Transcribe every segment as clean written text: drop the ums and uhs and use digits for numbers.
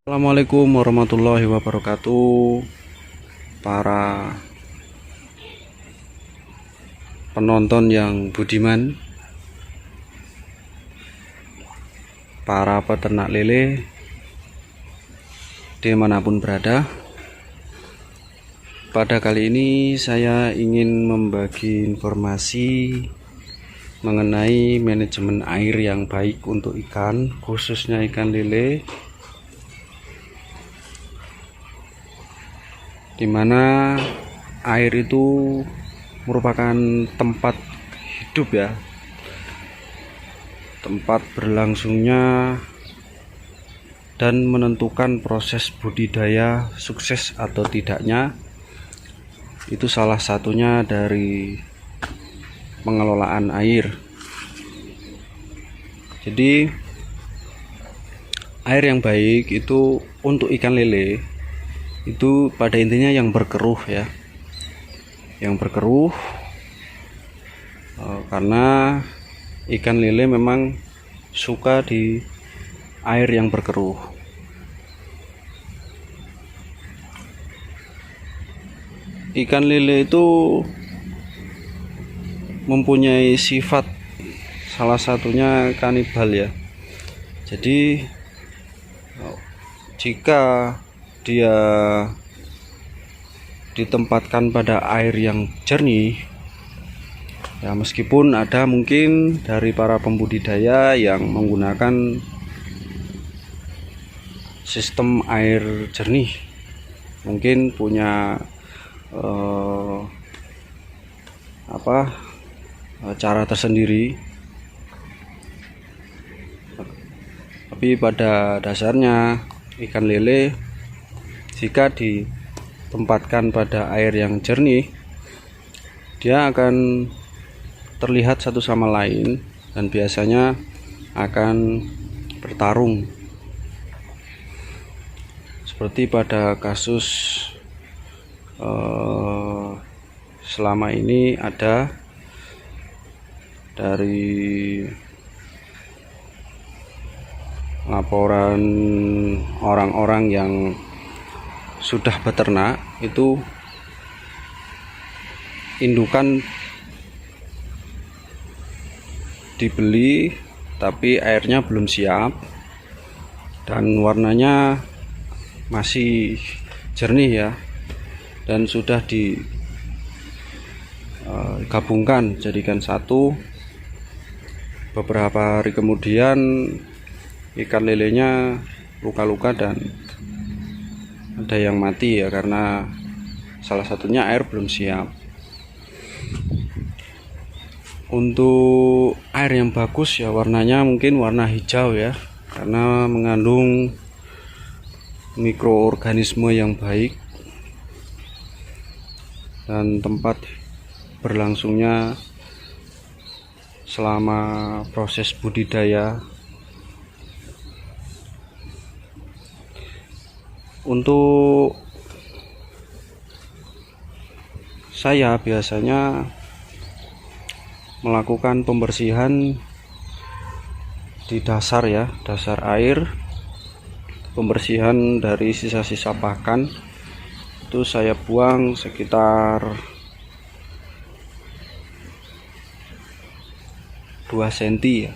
Assalamualaikum warahmatullahi wabarakatuh, para penonton yang budiman, para peternak lele dimanapun berada. Pada kali ini saya ingin membagi informasi mengenai manajemen air yang baik untuk ikan, khususnya ikan lele, dimana air itu merupakan tempat hidup ya, tempat berlangsungnya dan menentukan proses budidaya sukses atau tidaknya. Itu salah satunya dari pengelolaan air. Jadi air yang baik itu untuk ikan lele itu pada intinya yang berkeruh ya, yang berkeruh, karena ikan lele memang suka di air yang berkeruh. Ikan lele itu mempunyai sifat, salah satunya kanibal ya. Jadi jika dia ditempatkan pada air yang jernih ya, meskipun ada mungkin dari para pembudidaya yang menggunakan sistem air jernih, mungkin punya cara tersendiri, tapi pada dasarnya ikan lele jika ditempatkan pada air yang jernih, dia akan terlihat satu sama lain dan biasanya akan bertarung. Seperti pada kasus selama ini ada dari laporan orang-orang yang sudah beternak, itu indukan dibeli tapi airnya belum siap dan warnanya masih jernih ya, dan sudah digabungkan jadikan satu. Beberapa hari kemudian ikan lelenya luka-luka dan ada yang mati ya, karena salah satunya air belum siap. Untuk air yang bagus ya, warnanya mungkin warna hijau ya, karena mengandung mikroorganisme yang baik dan tempat berlangsungnya selama proses budidaya. Untuk saya biasanya melakukan pembersihan di dasar ya, dasar air, pembersihan dari sisa-sisa pakan itu saya buang sekitar 2 cm ya,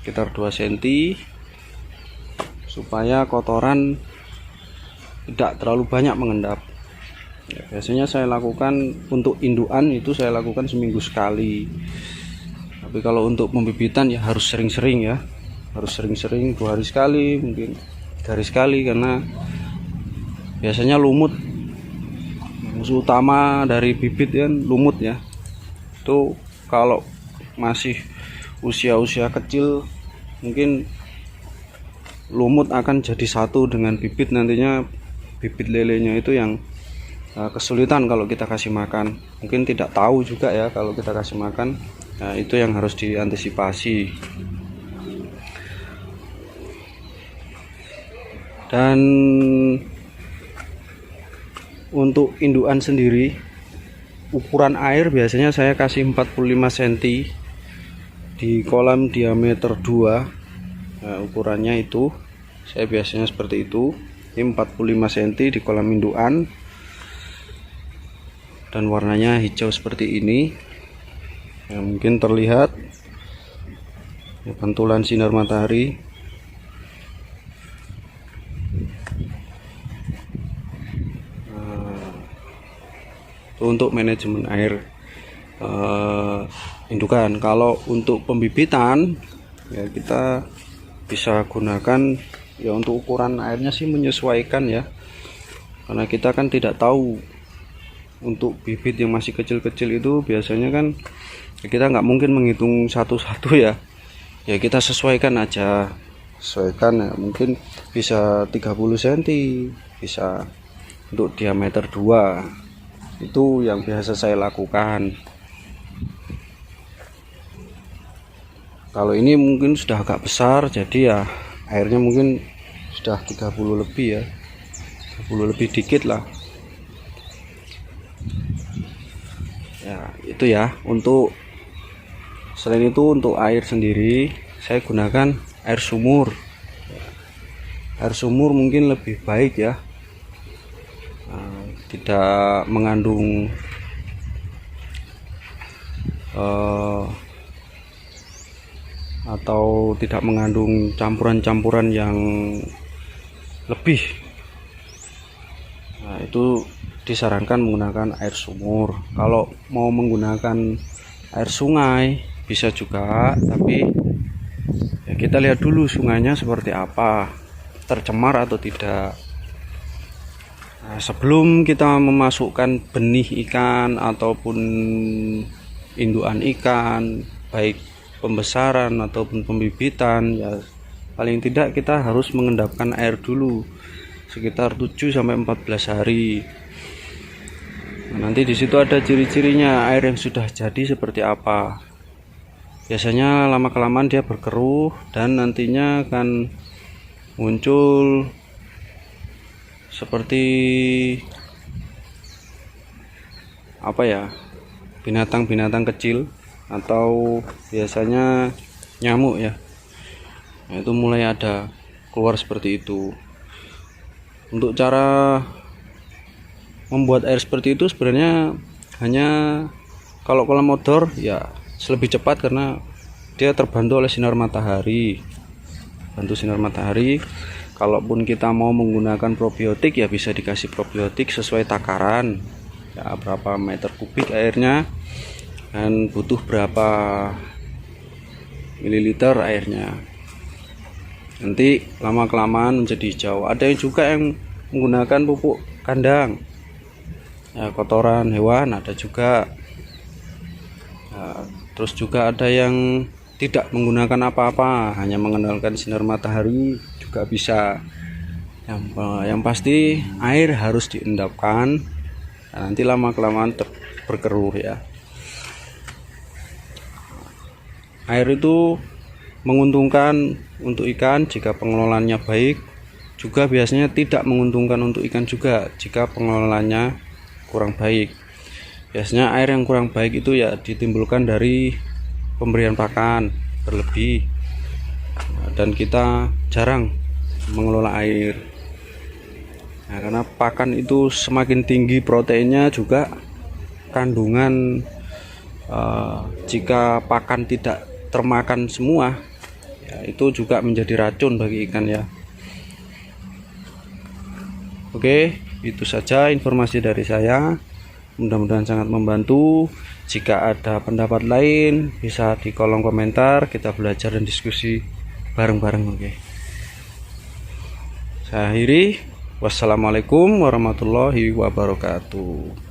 sekitar 2 cm, supaya kotoran tidak terlalu banyak mengendap ya. Biasanya saya lakukan untuk indukan itu saya lakukan seminggu sekali, tapi kalau untuk pembibitan ya harus sering-sering ya, harus sering-sering, 2 hari sekali, mungkin 3 hari sekali, karena biasanya lumut, musuh utama dari bibit kan lumut ya. Itu kalau masih usia-usia kecil mungkin lumut akan jadi satu dengan bibit, nantinya bibit lelenya itu yang kesulitan kalau kita kasih makan, mungkin tidak tahu juga ya kalau kita kasih makan. Nah, itu yang harus diantisipasi. Dan untuk indukan sendiri, ukuran air biasanya saya kasih 45 cm di kolam diameter 2. Nah, ukurannya itu Saya biasanya seperti itu. Ini 45 cm di kolam indukan dan warnanya hijau seperti ini. Mungkin terlihat pantulan sinar matahari. Itu untuk manajemen air indukan. Kalau untuk pembibitan ya kita bisa gunakan ya, untuk ukuran airnya sih menyesuaikan ya, karena kita kan tidak tahu untuk bibit yang masih kecil-kecil itu biasanya kan ya, kita nggak mungkin menghitung satu-satu ya. Ya kita sesuaikan aja, sesuaikan ya, mungkin bisa 30 cm, bisa untuk diameter 2. Itu yang biasa saya lakukan. Kalau ini mungkin sudah agak besar, jadi ya airnya mungkin sudah 30 lebih ya, 30 lebih dikit lah ya. Itu ya, untuk selain itu untuk air sendiri saya gunakan air sumur. Air sumur mungkin lebih baik ya, tidak mengandung atau tidak mengandung campuran-campuran yang lebih. Nah, itu disarankan menggunakan air sumur. Kalau mau menggunakan air sungai bisa juga, tapi ya kita lihat dulu sungainya seperti apa, tercemar atau tidak. Nah, sebelum kita memasukkan benih ikan ataupun indukan ikan, baik pembesaran ataupun pembibitan ya, paling tidak kita harus mengendapkan air dulu sekitar 7-14 hari. Nah, nanti di situ ada ciri-cirinya air yang sudah jadi seperti apa. Biasanya lama kelamaan dia berkeruh dan nantinya akan muncul seperti apa ya, binatang-binatang kecil atau biasanya nyamuk ya. Nah, itu mulai ada keluar seperti itu. Untuk cara membuat air seperti itu sebenarnya hanya kalau kolam outdoor ya lebih cepat karena dia terbantu oleh sinar matahari. Bantu sinar matahari. Kalaupun kita mau menggunakan probiotik ya bisa dikasih probiotik sesuai takaran ya, berapa meter kubik airnya dan butuh berapa mililiter airnya. Nanti lama kelamaan menjadi hijau. Ada yang juga yang menggunakan pupuk kandang ya, kotoran hewan ada juga ya, terus juga ada yang tidak menggunakan apa-apa, hanya mengandalkan sinar matahari juga bisa. Yang pasti air harus diendapkan. Nah, nanti lama kelamaan berkeruh ya. Air itu menguntungkan untuk ikan jika pengelolaannya baik, juga biasanya tidak menguntungkan untuk ikan juga jika pengelolaannya kurang baik. Biasanya air yang kurang baik itu ya ditimbulkan dari pemberian pakan berlebih dan kita jarang mengelola air. Nah, karena pakan itu semakin tinggi proteinnya, juga kandungan jika pakan tidak termakan semua ya, itu juga menjadi racun bagi ikan ya. Oke, itu saja informasi dari saya, mudah-mudahan sangat membantu. Jika ada pendapat lain bisa di kolom komentar, kita belajar dan diskusi bareng-bareng. Oke, saya akhiri. Wassalamualaikum warahmatullahi wabarakatuh.